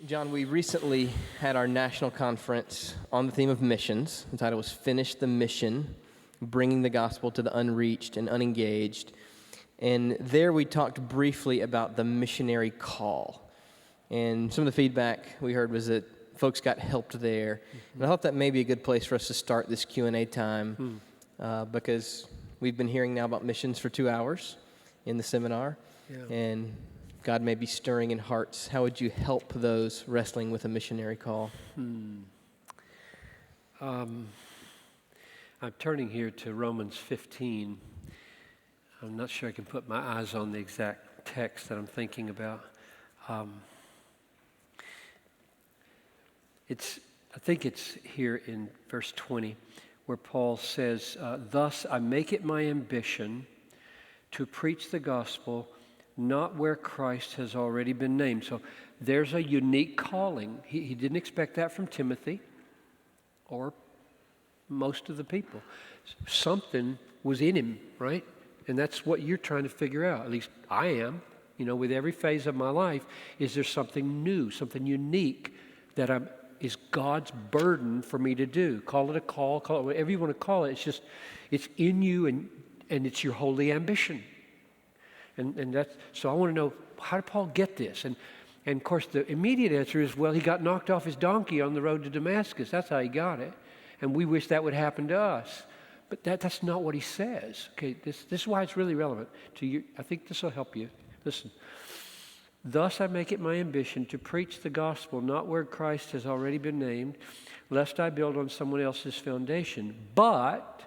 John, we recently had our national conference on the theme of missions. The title was Finish the Mission, Bringing the Gospel to the Unreached and Unengaged. And there we talked briefly about the missionary call. And some of the feedback we heard was that folks got helped there. And I thought that may be a good place for us to start this Q&A time because we've been hearing now about missions for 2 hours in the seminar. Yeah. And God may be stirring in hearts. How would you help those wrestling with a missionary call? I'm turning here to Romans 15. I'm not sure I can put my eyes on the exact text that I'm thinking about. I think it's here in verse 20 where Paul says, "Thus I make it my ambition to preach the gospel not where Christ has already been named." So there's a unique calling. He didn't expect that from Timothy or most of the people. Something was in him, right? And that's what you're trying to figure out. At least I am. You know, with every phase of my life, is there something new, something unique that is God's burden for me to do? Call it a call, call it whatever you want to call it. It's in you and it's your holy ambition. And that's, so I want to know, how did Paul get this? And of course, the immediate answer is, well, he got knocked off his donkey on the road to Damascus. That's how he got it. And we wish that would happen to us. But that's not what he says. Okay, this is why it's really relevant to you. I think this will help you. Listen. "Thus I make it my ambition to preach the gospel not where Christ has already been named, lest I build on someone else's foundation. But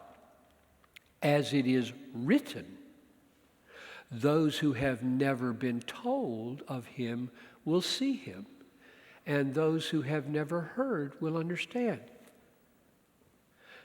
as it is written, those who have never been told of him will see him, and those who have never heard will understand."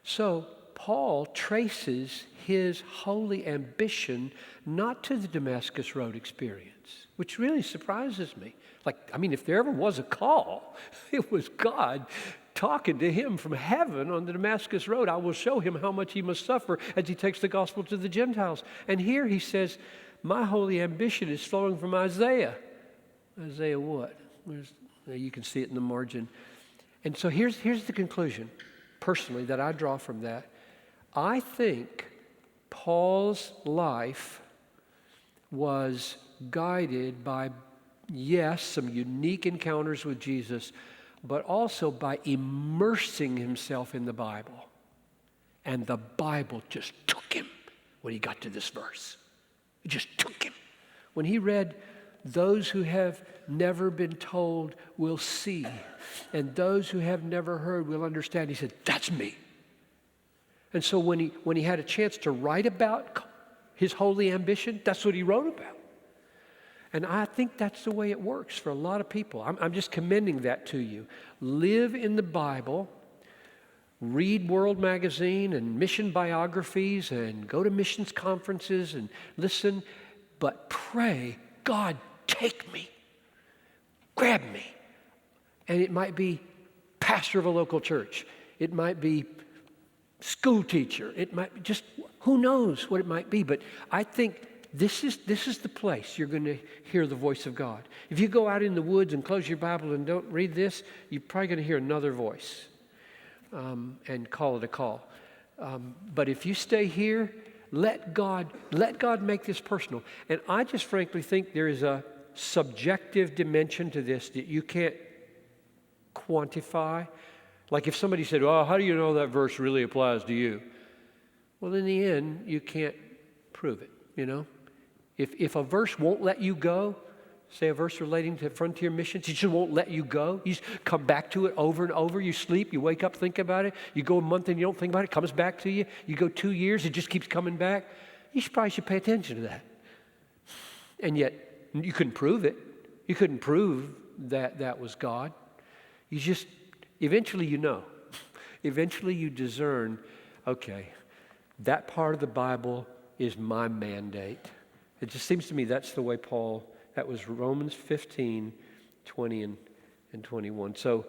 So Paul traces his holy ambition not to the Damascus Road experience, which really surprises me. If there ever was a call, it was God talking to him from heaven on the Damascus Road. "I will show him how much he must suffer as he takes the gospel to the Gentiles." And here he says, my holy ambition is flowing from Isaiah. Isaiah what? You can see it in the margin. And so here's the conclusion, personally, that I draw from that. I think Paul's life was guided by, yes, some unique encounters with Jesus, but also by immersing himself in the Bible. And the Bible just took him when he got to this verse. It just took him. When he read, "Those who have never been told will see, and those who have never heard will understand," he said, "That's me." And so when he had a chance to write about his holy ambition, that's what he wrote about. And I think that's the way it works for a lot of people. I'm just commending that to you. Live in the Bible. Read World Magazine and mission biographies and go to missions conferences and listen, but pray, "God, take me, grab me." And it might be pastor of a local church. It might be school teacher. It might be just, who knows what it might be. But I think this is the place you're going to hear the voice of God. If you go out in the woods and close your Bible and don't read this, you're probably going to hear another voice. And call it a call. But if you stay here, let God make this personal. And I just frankly think there is a subjective dimension to this that you can't quantify. Like if somebody said, "Oh, how do you know that verse really applies to you?" Well, in the end, you can't prove it, you know? If a verse won't let you go, say a verse relating to frontier missions, it just won't let you go. You just come back to it over and over. You sleep, you wake up, think about it. You go a month and you don't think about it, it comes back to you. You go 2 years, it just keeps coming back. You probably should pay attention to that. And yet, you couldn't prove it. You couldn't prove that was God. You just, eventually you know. Eventually you discern, okay, that part of the Bible is my mandate. It just seems to me that's the way Paul. That was Romans 15, 20 and 21. So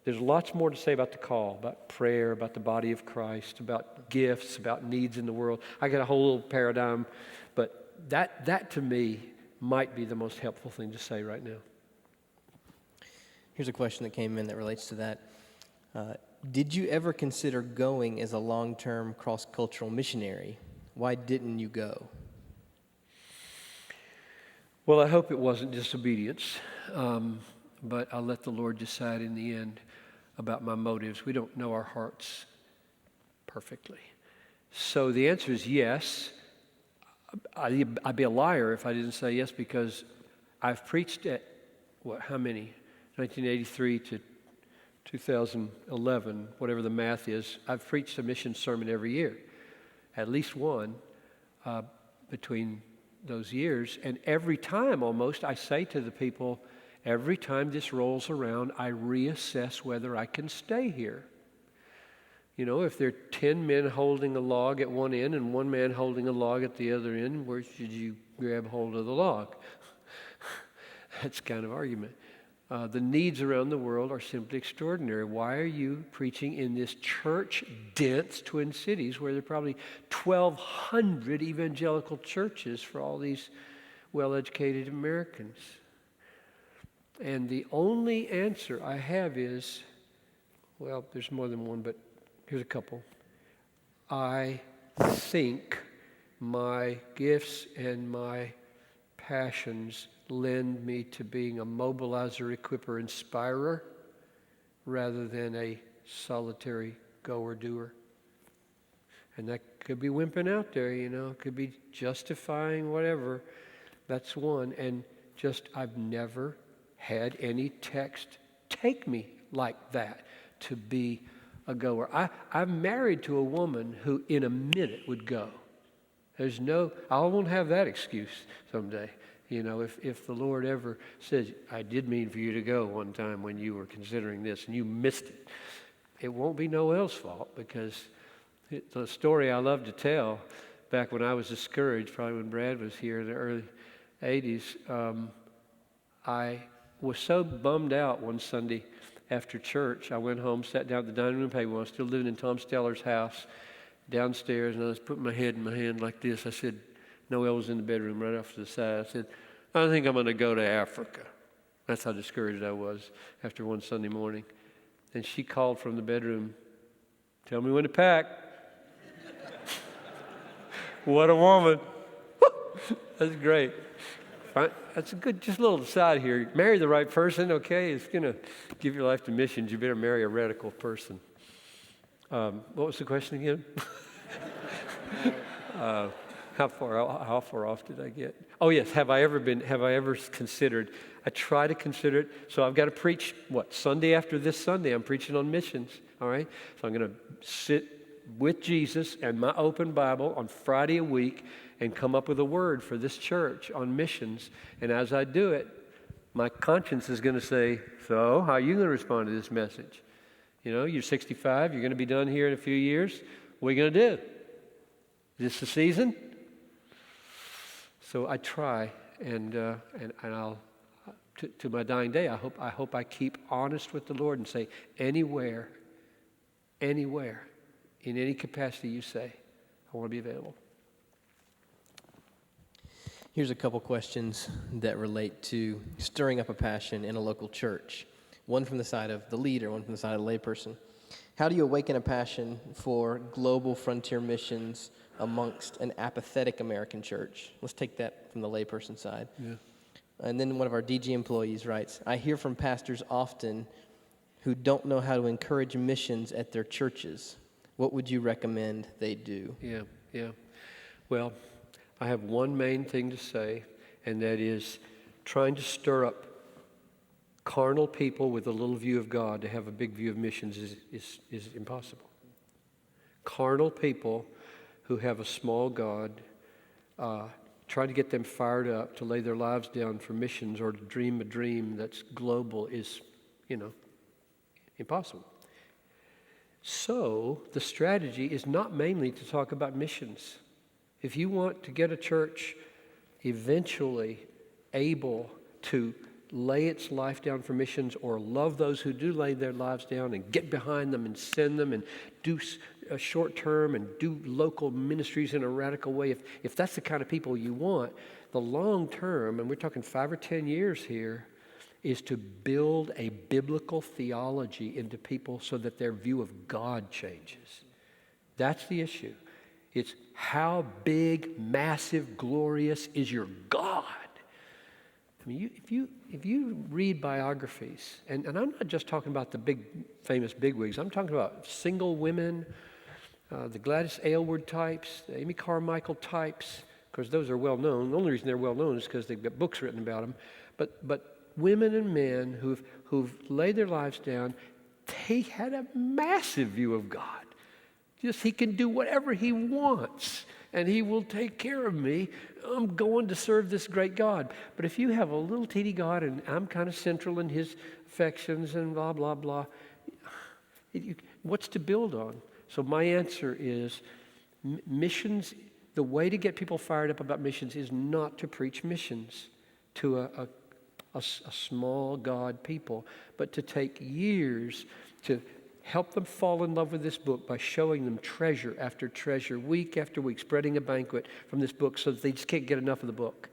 there's lots more to say about the call, about prayer, about the body of Christ, about gifts, about needs in the world. I got a whole little paradigm, but that to me might be the most helpful thing to say right now. Here's a question that came in that relates to that. Did you ever consider going as a long-term cross-cultural missionary? Why didn't you go? Well, I hope it wasn't disobedience, but I'll let the Lord decide in the end about my motives. We don't know our hearts perfectly. So the answer is yes. I'd be a liar if I didn't say yes, because I've preached at, how many? 1983 to 2011, whatever the math is. I've preached a mission sermon every year, at least one between those years. And every time almost I say to the people, every time this rolls around, I reassess whether I can stay here. You know, if there are 10 men holding a log at one end and one man holding a log at the other end, where should you grab hold of the log? That's kind of argument. The needs around the world are simply extraordinary. Why are you preaching in this church-dense Twin Cities where there are probably 1,200 evangelical churches for all these well-educated Americans? And the only answer I have is, well, there's more than one, but here's a couple. I think my gifts and my passions lend me to being a mobilizer, equipper, inspirer, rather than a solitary goer-doer. And that could be wimping out there, you know. It could be justifying whatever. That's one. And just, I've never had any text take me like that to be a goer. I'm married to a woman who in a minute would go. There's no, I won't have that excuse someday. You know, if the Lord ever says, I did mean for you to go one time when you were considering this and you missed it, it won't be Noel's fault, because the story I love to tell, back when I was discouraged, probably when Brad was here in the early 80s, I was so bummed out one Sunday after church. I went home, sat down at the dining room table. I was still living in Tom Steller's house downstairs, and I was putting my head in my hand like this. I said, Noel was in the bedroom right off to the side. I said, I think I'm going to go to Africa. That's how discouraged I was after one Sunday morning. And she called from the bedroom, tell me when to pack. What a woman. That's great. That's a good, just a little aside here. Marry the right person, okay? It's going to give your life to missions. You better marry a radical person. What was the question again? How far off did I get? Oh yes, have I ever considered? I try to consider it. So I've got to preach, Sunday after this Sunday, I'm preaching on missions, all right? So I'm going to sit with Jesus and my open Bible on Friday a week and come up with a word for this church on missions. And as I do it, my conscience is going to say, so how are you going to respond to this message? You know, you're 65, you're going to be done here in a few years. What are you going to do? Is this the season? So I try, and I'll, to my dying day, I hope I keep honest with the Lord and say, anywhere, in any capacity you say, I want to be available. Here's a couple questions that relate to stirring up a passion in a local church. One from the side of the leader, one from the side of the layperson. How do you awaken a passion for global frontier missions amongst an apathetic American church? Let's take that from the layperson side. Yeah. And then one of our DG employees writes, I hear from pastors often who don't know how to encourage missions at their churches. What would you recommend they do? Yeah. Well, I have one main thing to say, and that is trying to stir up carnal people with a little view of God to have a big view of missions is impossible. Carnal people who have a small God, trying to get them fired up to lay their lives down for missions or to dream a dream that's global is, impossible. So the strategy is not mainly to talk about missions. If you want to get a church eventually able to lay its life down for missions or love those who do lay their lives down and get behind them and send them and do a short term and do local ministries in a radical way, if that's the kind of people you want, the long term, and we're talking 5 or 10 years here, is to build a biblical theology into people so that their view of God changes. That's the issue. It's how big, massive, glorious is your God? I mean, if you read biographies, and I'm not just talking about the big, famous bigwigs. I'm talking about single women, the Gladys Aylward types, the Amy Carmichael types. Of course, those are well known. The only reason they're well known is because they've got books written about them. But women and men who've laid their lives down, they had a massive view of God. Just he can do whatever he wants, and he will take care of me. I'm going to serve this great God. But if you have a little teeny God, and I'm kind of central in his affections and blah, blah, blah, what's to build on? So my answer is missions, the way to get people fired up about missions is not to preach missions to a small God people, but to take years to help them fall in love with this book by showing them treasure after treasure, week after week, spreading a banquet from this book so that they just can't get enough of the book.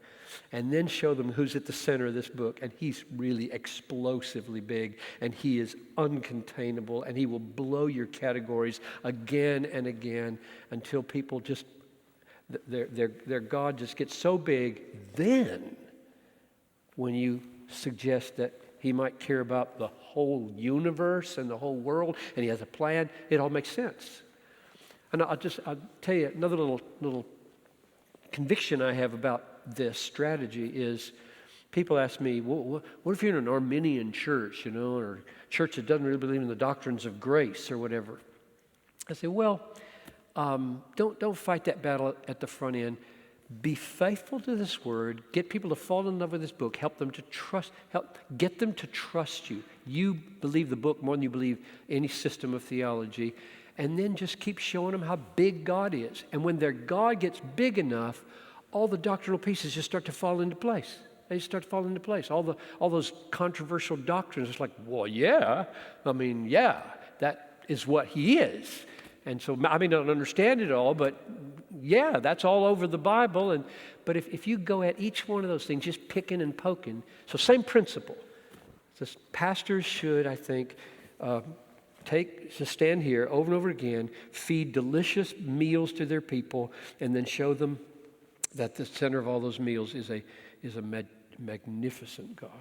And then show them who's at the center of this book. And he's really explosively big, and he is uncontainable, and he will blow your categories again and again until people just, their God just gets so big. Then, when you suggest that he might care about the whole universe and the whole world, and he has a plan, it all makes sense. And I'll tell you another little conviction I have about this strategy is people ask me, well, what if you're in an Arminian church, or a church that doesn't really believe in the doctrines of grace or whatever? I say, well, don't fight that battle at the front end. Be faithful to this word. Get people to fall in love with this book. Get them to trust you. You believe the book more than you believe any system of theology. And then just keep showing them how big God is. And when their God gets big enough, all the doctrinal pieces just start to fall into place. They start to fall into place. All those controversial doctrines, it's like, well, yeah. That is what he is. And so I may not understand it all, but yeah, that's all over the Bible. But if you go at each one of those things, just picking and poking, so same principle. So pastors should, I think, stand here over and over again, feed delicious meals to their people, and then show them that the center of all those meals is a magnificent God.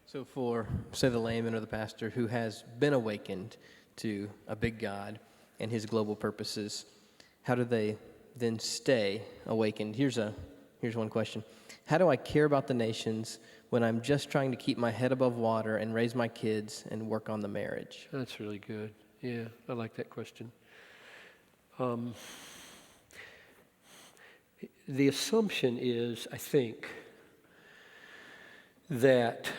So for, say, the layman or the pastor who has been awakened to a big God and his global purposes, how do they then stay awakened? Here's one question. How do I care about the nations when I'm just trying to keep my head above water and raise my kids and work on the marriage? That's really good. Yeah, I like that question. The assumption is, I think, that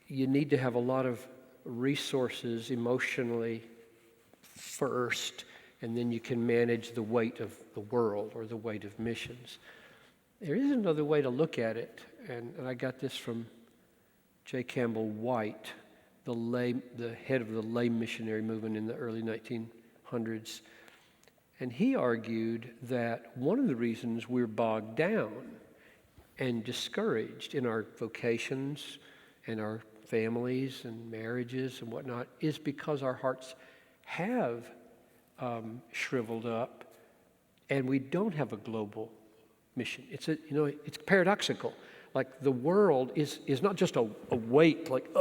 you need to have a lot of resources emotionally first, and then you can manage the weight of the world or the weight of missions. There is another way to look at it, and I got this from J. Campbell White, the head of the lay missionary movement in the early 1900s. And he argued that one of the reasons we're bogged down and discouraged in our vocations and our families and marriages and whatnot is because our hearts have shriveled up, and we don't have a global mission. It's paradoxical. Like the world is not just a weight, like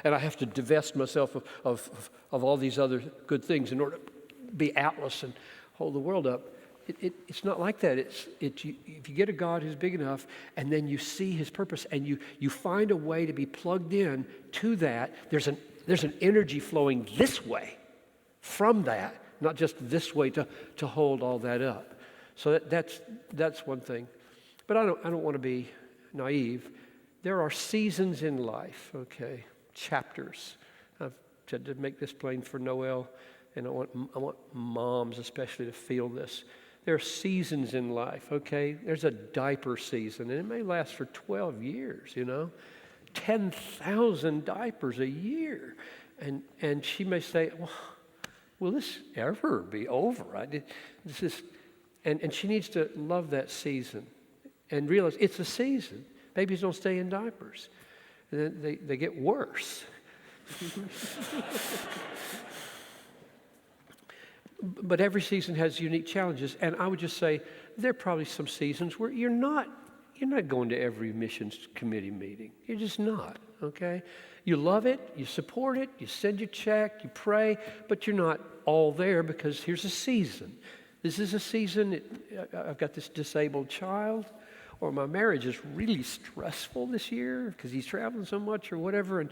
and I have to divest myself of all these other good things in order to be Atlas and hold the world up. It's not like that. If you get a God who's big enough, and then you see his purpose, and you find a way to be plugged in to that, there's an energy flowing this way from that, not just this way to hold all that up. So that's one thing. But I don't want to be naive. There are seasons in life, okay, chapters. I've tried to make this plain for Noel, and I want moms especially to feel this. There are seasons in life, okay? There's a diaper season, and it may last for 12 years, 10,000 diapers a year. And she may say, well, will this ever be over? And she needs to love that season and realize it's a season. Babies don't stay in diapers. And then they get worse. But every season has unique challenges. And I would just say there are probably some seasons where you're not going to every missions committee meeting. You're just not, okay? You love it, you support it, you send your check, you pray, but you're not all there because here's a season. This is a season, I've got this disabled child, or my marriage is really stressful this year because he's traveling so much or whatever. And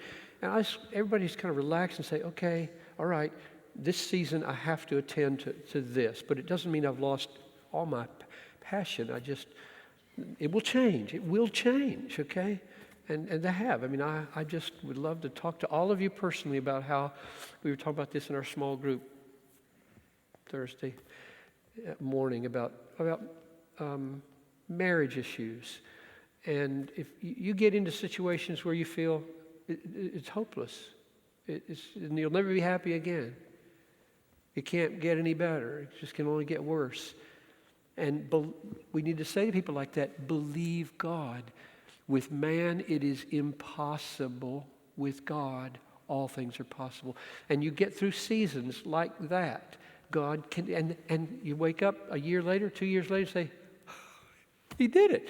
everybody's kind of relaxed and say, okay, all right, this season I have to attend to this. But it doesn't mean I've lost all my passion. It will change. It will change, okay? And they have. I mean, I just would love to talk to all of you personally about how we were talking about this in our small group Thursday morning about marriage issues. And if you get into situations where you feel it's hopeless, and you'll never be happy again. It can't get any better. It just can only get worse. And we need to say to people like that, believe God. With man, it is impossible. With God, all things are possible. And you get through seasons like that. God can, and you wake up a year later, 2 years later, say, He did it,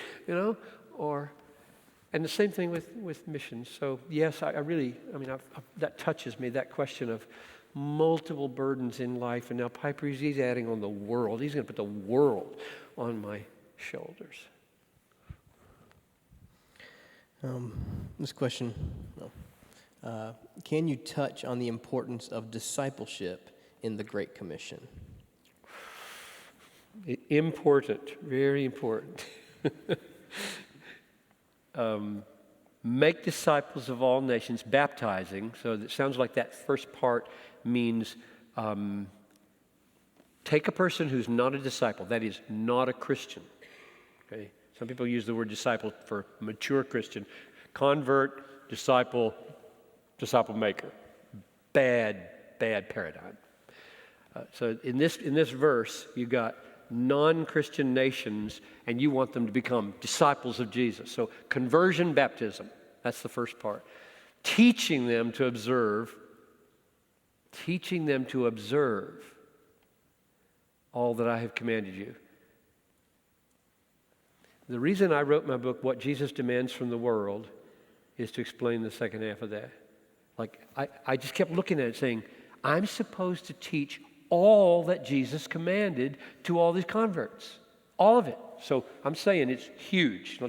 and the same thing with missions. So yes, that touches me, that question of multiple burdens in life. And now Piper, he's adding on the world. He's going to put the world on my shoulders. This question, can you touch on the importance of discipleship in the Great Commission? Important, very important. Make disciples of all nations, baptizing. So it sounds like that first part means take a person who's not a disciple, that is, not a Christian. Okay? Some people use the word disciple for mature Christian. Convert, disciple maker. Bad paradigm. So in this verse, you got non-Christian nations, and you want them to become disciples of Jesus. So conversion, baptism, that's the first part. Teaching them to observe all that I have commanded you. The reason I wrote my book, What Jesus Demands from the World, is to explain the second half of that. Like, I just kept looking at it saying, I'm supposed to teach all that Jesus commanded to all these converts. All of it. So I'm saying it's huge.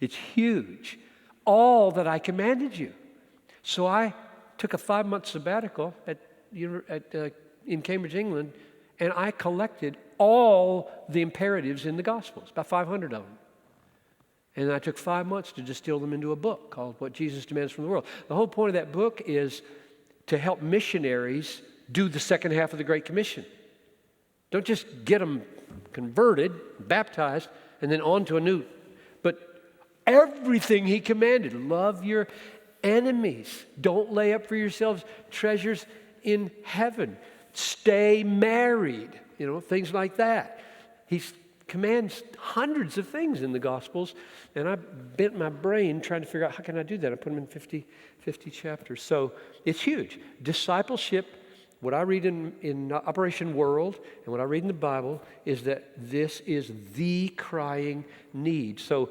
It's huge. All that I commanded you. So I took a 5-month sabbatical in Cambridge, England, and I collected all the imperatives in the Gospels, about 500 of them. And I took 5 months to distill them into a book called What Jesus Demands from the World. The whole point of that book is to help missionaries do the second half of the Great Commission. Don't just get them converted, baptized, and then on to a new. But everything He commanded. Love your enemies. Don't lay up for yourselves treasures in heaven. Stay married. Things like that. He commands hundreds of things in the Gospels, and I bent my brain trying to figure out how can I do that. I put them in 50 chapters. So it's huge. Discipleship, what I read in Operation World and what I read in the Bible is that this is the crying need. So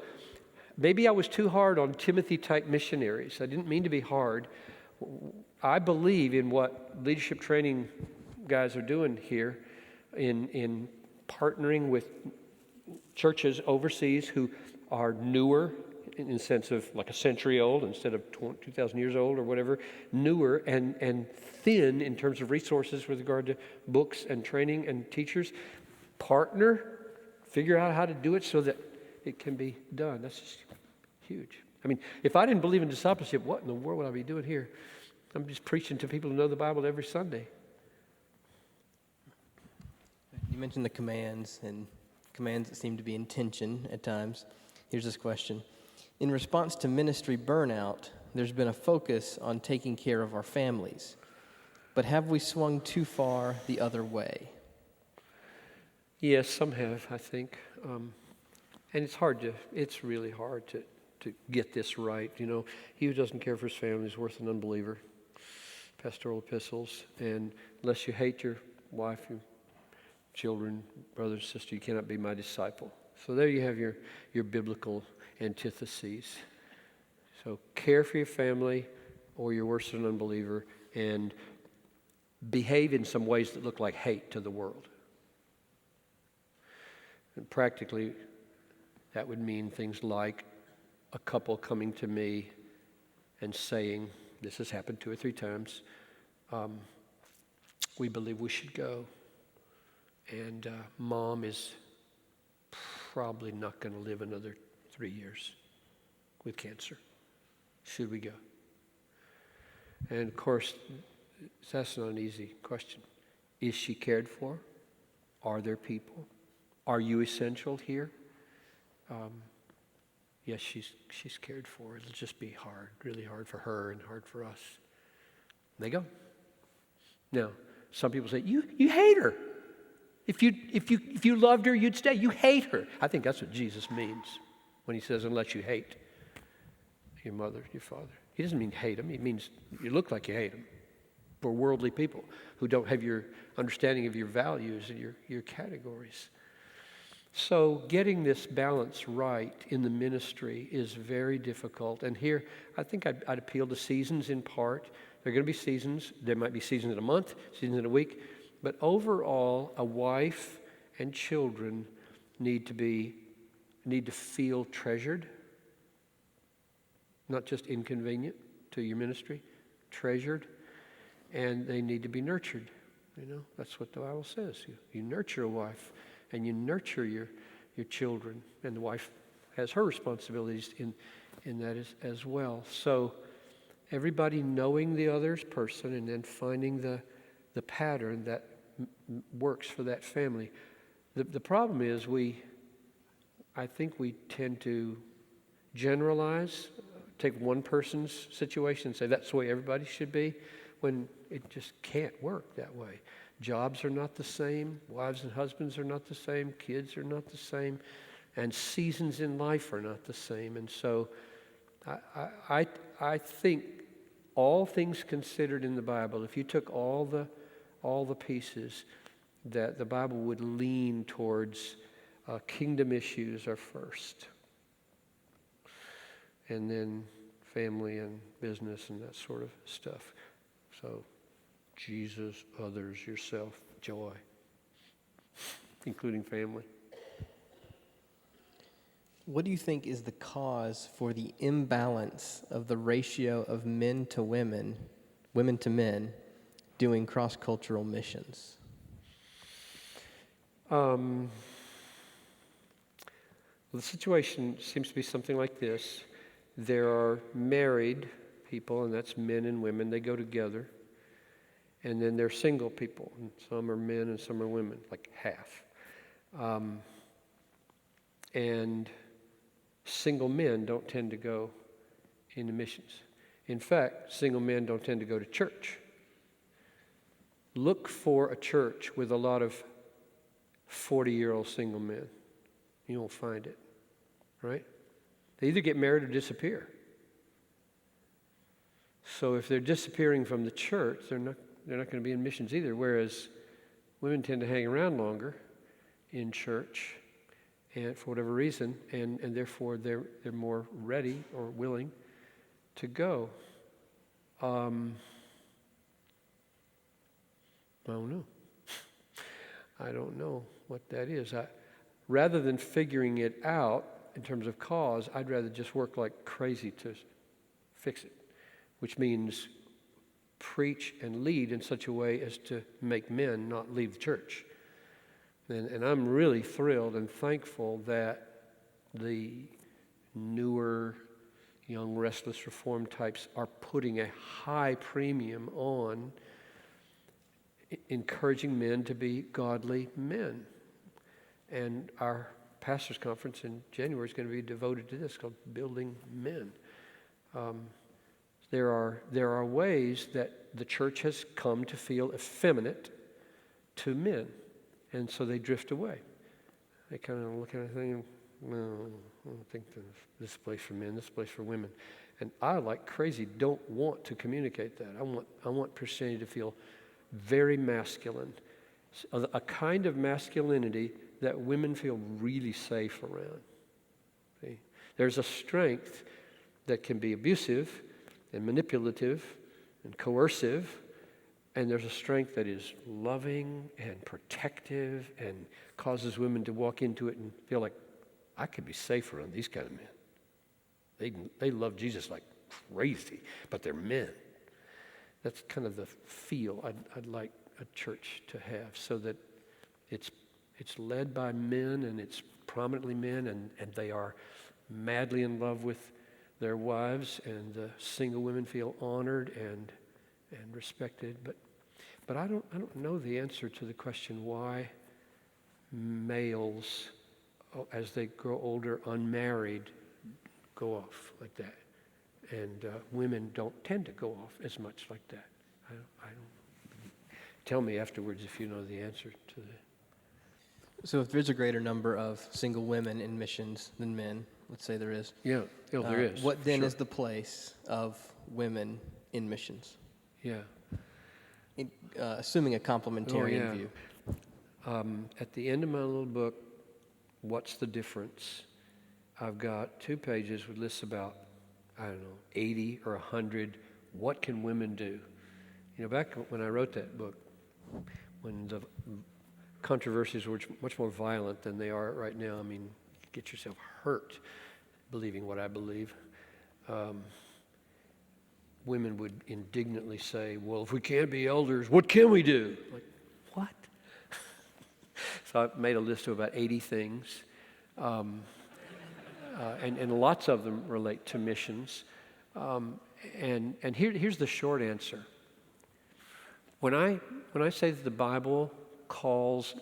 maybe I was too hard on Timothy-type missionaries. I didn't mean to be hard. I believe in what leadership training guys are doing here in partnering with churches overseas who are newer in the sense of like a century old instead of 2,000 years old or whatever, newer and thin in terms of resources with regard to books and training and teachers. Partner, figure out how to do it so that it can be done. That's just huge. I mean, if I didn't believe in discipleship, what in the world would I be doing here? I'm just preaching to people who know the Bible every Sunday. You mentioned the commands and commands that seem to be in tension at times. Here's this question. In response to ministry burnout, there's been a focus on taking care of our families. But have we swung too far the other way? Yes, some have, I think. And it's really hard to to get this right. You know, he who doesn't care for his family is worth an unbeliever. Pastoral epistles. And unless you hate your wife, your children, brother and sister, you cannot be my disciple. So there you have your biblical antitheses. So care for your family or you're worse than an unbeliever, and behave in some ways that look like hate to the world. And practically, that would mean things like a couple coming to me and saying, this has happened 2 or 3 times, we believe we should go. And mom is probably not going to live another 3 years with cancer. Should we go? And of course, that's not an easy question. Is she cared for? Are there people? Are you essential here? Yes, she's cared for. It'll just be hard, really hard for her and hard for us. They go. Now, some people say, you hate her. If you loved her, you'd stay. You hate her. I think that's what Jesus means when he says, unless you hate your mother, your father. He doesn't mean hate them. He means you look like you hate them. For worldly people who don't have your understanding of your values and your categories. So getting this balance right in the ministry is very difficult. And here, I think I'd appeal to seasons in part. There are going to be seasons. There might be seasons in a month, seasons in a week. But overall, a wife and children need to feel treasured, not just inconvenient to your ministry, treasured, and they need to be nurtured. You know, that's what the Bible says. You nurture a wife, and you nurture your children, and the wife has her responsibilities in that as well. So everybody knowing the other's person and then finding the pattern that works for that family. The problem is I think we tend to generalize, take one person's situation and say that's the way everybody should be, when it just can't work that way. Jobs are not the same, wives and husbands are not the same, kids are not the same, and seasons in life are not the same. And so I think all things considered in the Bible, if you took all the pieces, that the Bible would lean towards kingdom issues are first, and then family and business and that sort of stuff. So Jesus, others, yourself, joy, including family. What do you think is the cause for the imbalance of the ratio of men to women, women to men, doing cross-cultural missions? The situation seems to be something like this. There are married people, and that's men and women. They go together. And then there are single people, and some are men and some are women, like half. And single men don't tend to go into missions. In fact, single men don't tend to go to church. Look for a church with a lot of 40-year-old single men. You won't find it, right? They either get married or disappear. So if they're disappearing from the church, they're not going to be in missions either, whereas women tend to hang around longer in church, and for whatever reason, and therefore they're more ready or willing to go. I don't know. I don't know what that is. Rather than figuring it out in terms of cause, I'd rather just work like crazy to fix it, which means preach and lead in such a way as to make men not leave the church. And I'm really thrilled and thankful that the newer, young, restless reform types are putting a high premium on encouraging men to be godly men. And our pastors' conference in January is going to be devoted to this, called Building Men. There are ways that the church has come to feel effeminate to men, and so they drift away. They kind of look at a thing, no, I don't think this place for men, this place for women. And I, like crazy, don't want to communicate that. I want Christianity to feel very masculine, a kind of masculinity that women feel really safe around. See? There's a strength that can be abusive and manipulative and coercive, and there's a strength that is loving and protective and causes women to walk into it and feel like, I could be safe around these kind of men. They love Jesus like crazy, but they're men. That's kind of the feel I'd like a church to have, so that it's led by men and it's prominently men, and they are madly in love with their wives, and the single women feel honored and respected. But I don't know the answer to the question why males, as they grow older, unmarried, go off like that, and women don't tend to go off as much like that. I don't. Tell me afterwards if you know the answer to that. So if there's a greater number of single women in missions than men, let's say there is. Yeah, there is. What then is the place of women in missions? Yeah. Assuming a complementarian view. At the end of my little book, What's the Difference? I've got 2 pages with lists about, 80 or 100, what can women do? You know, back when I wrote that book, when the controversies were much more violent than they are right now, I mean, you get yourself hurt believing what I believe. Women would indignantly say, well, if we can't be elders, what can we do? Like, what? So I've made a list of about 80 things. And lots of them relate to missions. And here's the short answer. When I say that the Bible calls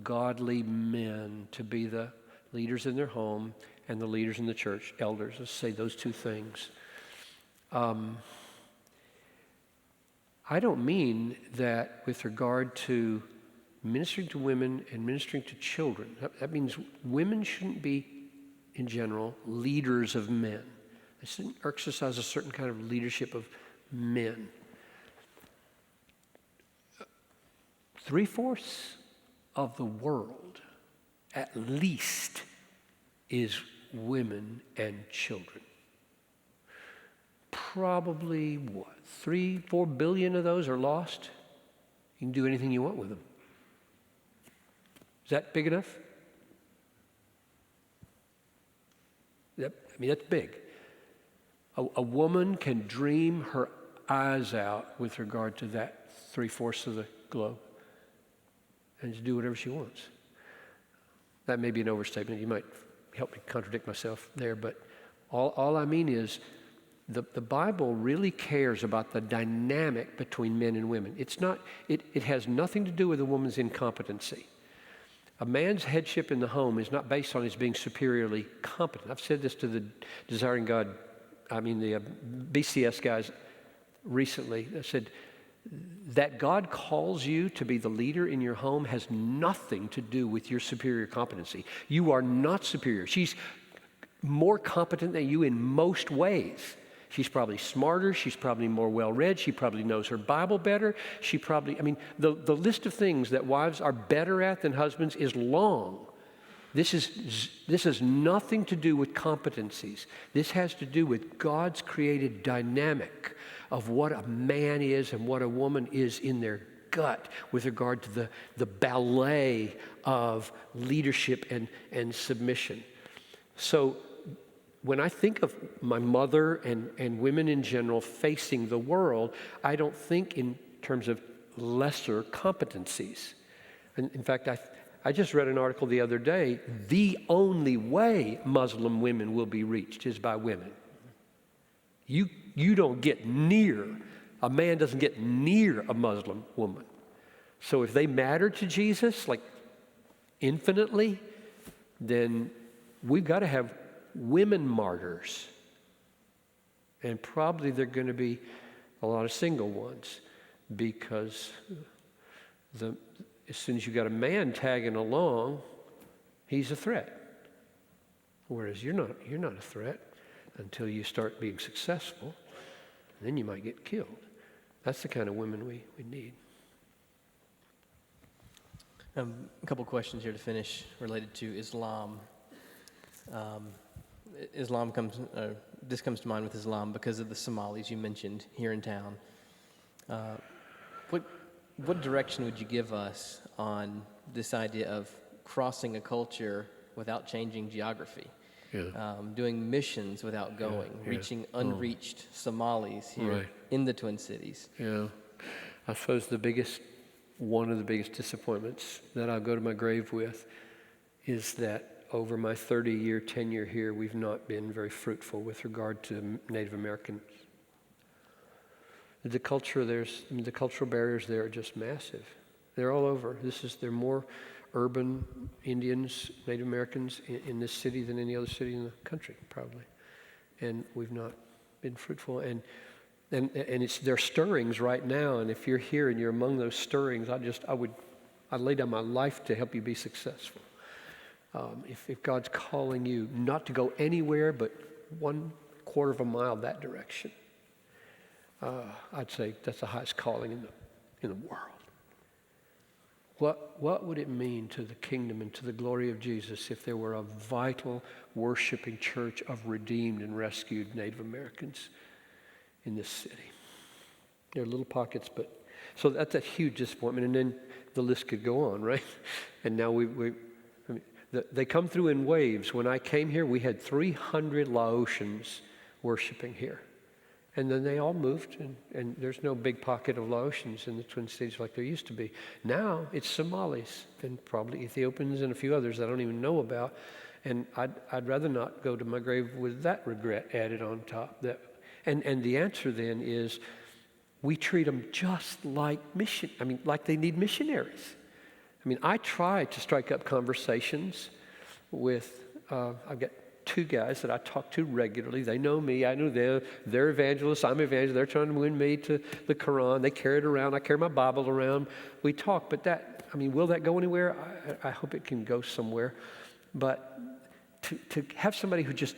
godly men to be the leaders in their home and the leaders in the church, elders, let's say those 2 things. I don't mean that with regard to ministering to women and ministering to children. That means women shouldn't be, in general, leaders of men. They shouldn't exercise a certain kind of leadership of men. 3/4 of the world, at least, is women and children. Probably, 3-4 billion of those are lost. You can do anything you want with them. Is that big enough? That's big. A woman can dream her eyes out with regard to that 3/4 of the globe and just do whatever she wants. That may be an overstatement. You might help me contradict myself there, but all I mean is the Bible really cares about the dynamic between men and women. It has nothing to do with a woman's incompetency. A man's headship in the home is not based on his being superiorly competent. I've said this to the the BCS guys recently. I said that God calls you to be the leader in your home has nothing to do with your superior competency. You are not superior. She's more competent than you in most ways. She's probably smarter. She's probably more well-read. She probably knows her Bible better. The list of things that wives are better at than husbands is long. This has nothing to do with competencies. This has to do with God's created dynamic of what a man is and what a woman is in their gut with regard to the ballet of leadership and submission. So when I think of my mother and women in general facing the world, I don't think in terms of lesser competencies. And in fact, I just read an article the other day, the only way Muslim women will be reached is by women. You don't get near, a man doesn't get near a Muslim woman. So if they matter to Jesus, like infinitely, then we've got to have women martyrs. And probably there are going to be a lot of single ones because as soon as you got a man tagging along, he's a threat. Whereas you're not a threat until you start being successful. Then you might get killed. That's the kind of women we need. A couple questions here to finish related to Islam. This comes to mind with Islam because of the Somalis you mentioned here in town. What direction would you give us on this idea of crossing a culture without changing geography? Yeah. Doing missions without going, reaching unreached Somalis here in the Twin Cities. Yeah. I suppose one of the biggest disappointments that I'll go to my grave with is that over my 30-year tenure here, we've not been very fruitful with regard to Native Americans. The cultural barriers there are just massive. They're all over. There are more urban Indians, Native Americans in this city than any other city in the country, probably. And we've not been fruitful. And there are stirrings right now. And if you're here and you're among those stirrings, I'd lay down my life to help you be successful. If God's calling you not to go anywhere but 1/4 of a mile that direction, I'd say that's the highest calling in the world. What would it mean to the kingdom and to the glory of Jesus if there were a vital, worshiping church of redeemed and rescued Native Americans in this city? There are little pockets, so that's a huge disappointment. And then the list could go on, right? And now they come through in waves. When I came here, we had 300 Laotians worshiping here. And then they all moved, and there's no big pocket of Laotians in the Twin Cities like there used to be. Now it's Somalis and probably Ethiopians and a few others that I don't even know about. And I'd rather not go to my grave with that regret added on top. And the answer then is we treat them just like like they need missionaries. I try to strike up conversations with, I've got 2 guys that I talk to regularly. They know me. I know them. They're evangelists. I'm evangelist. They're trying to win me to the Quran. They carry it around. I carry my Bible around. We talk, but will that go anywhere? I hope it can go somewhere. But to have somebody who just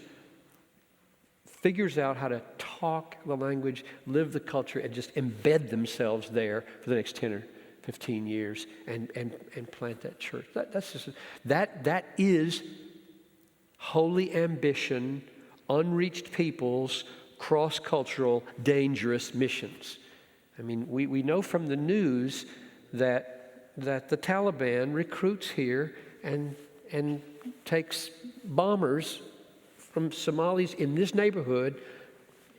figures out how to talk the language, live the culture, and just embed themselves there for the next 10 or 15 years and plant that church. That is holy ambition, unreached peoples, cross-cultural, dangerous missions. We know from the news that the Taliban recruits here and takes bombers from Somalis in this neighborhood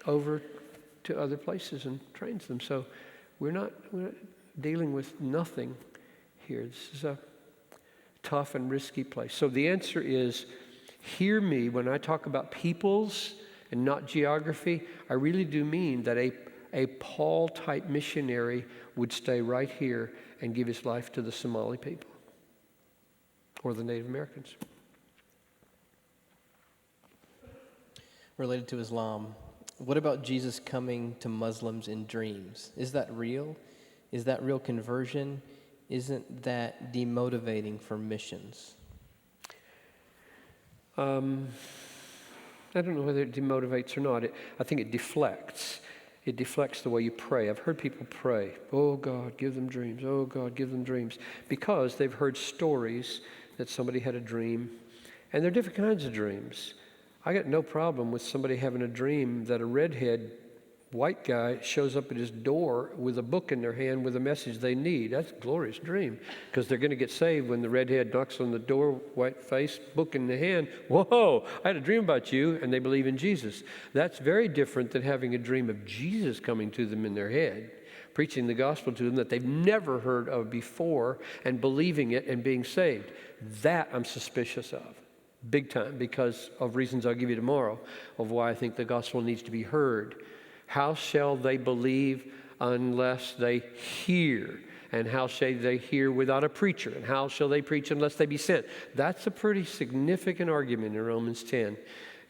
over to other places and trains them. So we're not dealing with nothing here. This is a tough and risky place. So the answer is, hear me when I talk about peoples and not geography. I really do mean that a Paul-type missionary would stay right here and give his life to the Somali people or the Native Americans. Related to Islam, what about Jesus coming to Muslims in dreams? Is that real? Is that real conversion? Isn't that demotivating for missions? I don't know whether it demotivates or not. I think it deflects. It deflects the way you pray. I've heard people pray, "Oh God, give them dreams. Oh God, give them dreams," because they've heard stories that somebody had a dream, and there are different kinds of dreams. I got no problem with somebody having a dream that a redhead white guy shows up at his door with a book in their hand with a message they need. That's a glorious dream, because they're going to get saved when the redhead knocks on the door, white face, book in the hand. Whoa, I had a dream about you, and they believe in Jesus. That's very different than having a dream of Jesus coming to them in their head, preaching the gospel to them that they've never heard of before and believing it and being saved. That I'm suspicious of, big time, because of reasons I'll give you tomorrow of why I think the gospel needs to be heard. How shall they believe unless they hear? And how shall they hear without a preacher? And how shall they preach unless they be sent? That's a pretty significant argument in Romans 10.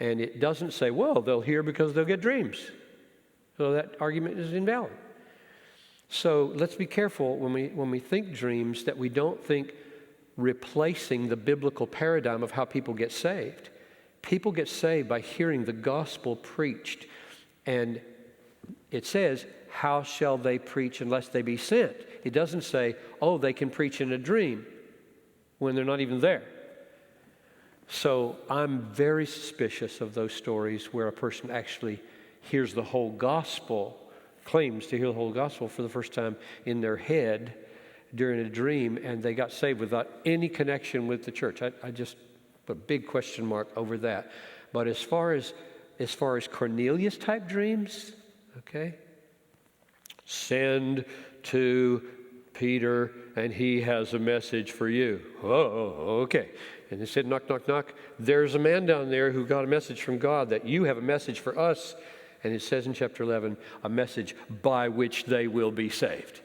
And it doesn't say, well, they'll hear because they'll get dreams. So that argument is invalid. So let's be careful when we think dreams that we don't think replacing the biblical paradigm of how people get saved. People get saved by hearing the gospel preached. And it says, how shall they preach unless they be sent? It doesn't say, oh, they can preach in a dream when they're not even there. So I'm very suspicious of those stories where a person actually hears the whole gospel, claims to hear the whole gospel for the first time in their head during a dream, and they got saved without any connection with the church. I just put a big question mark over that. But as far as Cornelius type dreams, okay, send to Peter and he has a message for you. Oh, okay. And they said, knock, knock, knock. There's a man down there who got a message from God that you have a message for us. And it says in chapter 11, a message by which they will be saved.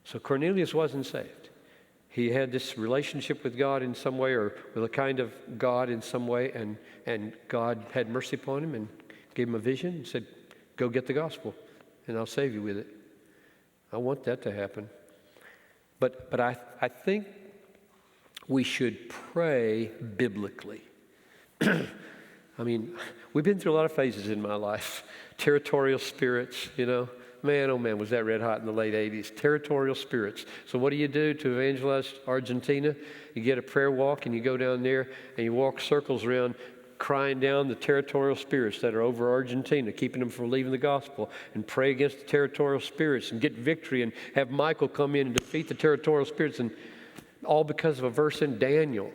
So Cornelius wasn't saved. He had this relationship with God in some way, or with a kind of God in some way, and God had mercy upon him and gave him a vision and said, go get the gospel and I'll save you with it. I want that to happen. But I think we should pray biblically. I mean, we've been through a lot of phases in my life. Territorial spirits, you know. Man, oh man, was that red hot in the late 80s. Territorial spirits. So what do you do to evangelize Argentina? You get a prayer walk and you go down there and you walk circles around crying down the territorial spirits that are over Argentina, keeping them from leaving the gospel, and pray against the territorial spirits and get victory and have Michael come in and defeat the territorial spirits, and all because of a verse in Daniel.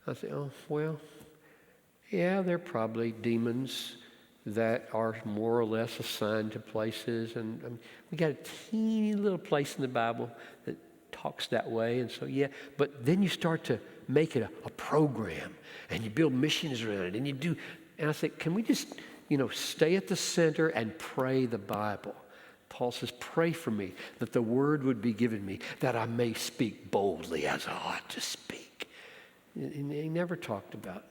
I say, oh, well, yeah, they're probably demons that are more or less assigned to places. And we got a teeny little place in the Bible that talks that way. And so, yeah, but then you start to make it a program and you build missions around it and you do. And I think, can we just, stay at the center and pray the Bible? Paul says, pray for me that the word would be given me, that I may speak boldly as I ought to speak. And he never talked about,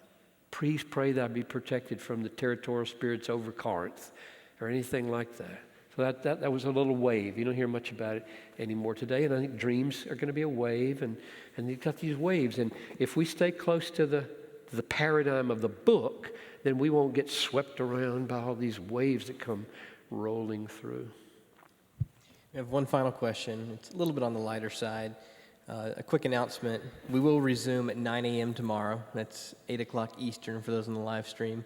please pray that I be protected from the territorial spirits over Corinth or anything like that. So that was a little wave. You don't hear much about it anymore today. And I think dreams are going to be a wave, and you've got these waves. And if we stay close to the paradigm of the book, then we won't get swept around by all these waves that come rolling through. We have one final question. It's a little bit on the lighter side. A quick announcement. We will resume at 9 a.m. tomorrow. That's 8 o'clock Eastern for those on the live stream.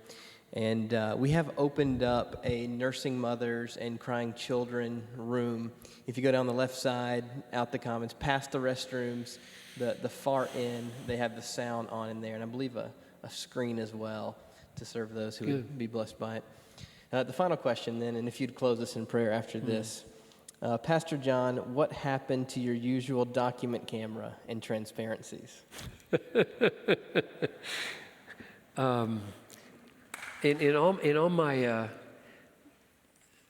And we have opened up a nursing mothers and crying children room. If you go down the left side, out the commons, past the restrooms, the far end, they have the sound on in there. And I believe a screen as well to serve those who would be blessed by it. The final question then, and if you'd close us in prayer after this. Pastor John, what happened to your usual document camera and transparencies? In all my,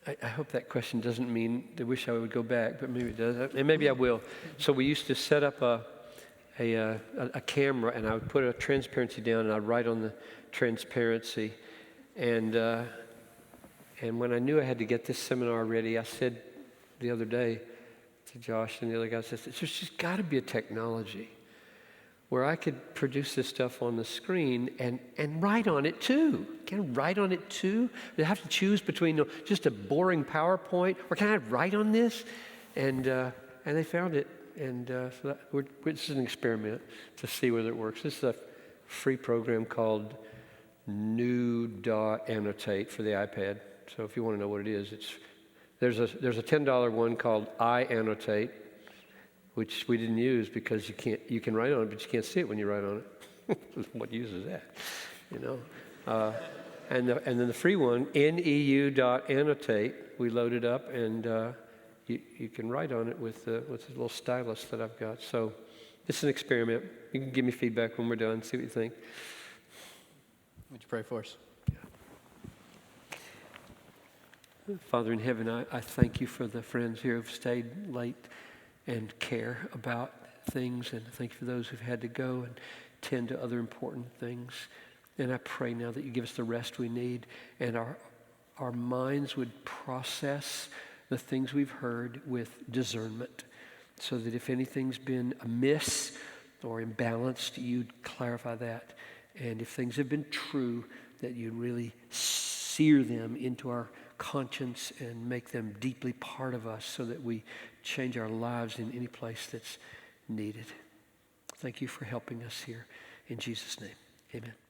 I hope that question doesn't mean I wish I would go back, but maybe it does, and maybe I will. So we used to set up a camera, and I would put a transparency down, and I'd write on the transparency, and when I knew I had to get this seminar ready, I said the other day to Josh and the other guys, there's just got to be a technology where I could produce this stuff on the screen and write on it too. Can I write on it too? Do I have to choose between just a boring PowerPoint, or can I write on this? And they found it, and so this is an experiment to see whether it works. This is a free program called New.Annotate for the iPad. So if you want to know what it is, there's a $10 one called iAnnotate, which we didn't use because you can write on it, but you can't see it when you write on it. What use is that? And then the free one, NEU.Annotate, we load it up, and you can write on it with the little stylus that I've got. So it's an experiment. You can give me feedback when we're done, see what you think. Would you pray for us? Father in heaven, I thank you for the friends here who've stayed late and care about things, and thank you for those who've had to go and tend to other important things. And I pray now that you give us the rest we need, and our minds would process the things we've heard with discernment, so that if anything's been amiss or imbalanced, you'd clarify that And if things have been true, that you really sear them into our conscience and make them deeply part of us so that we change our lives in any place that's needed. Thank you for helping us here. In Jesus' name, amen.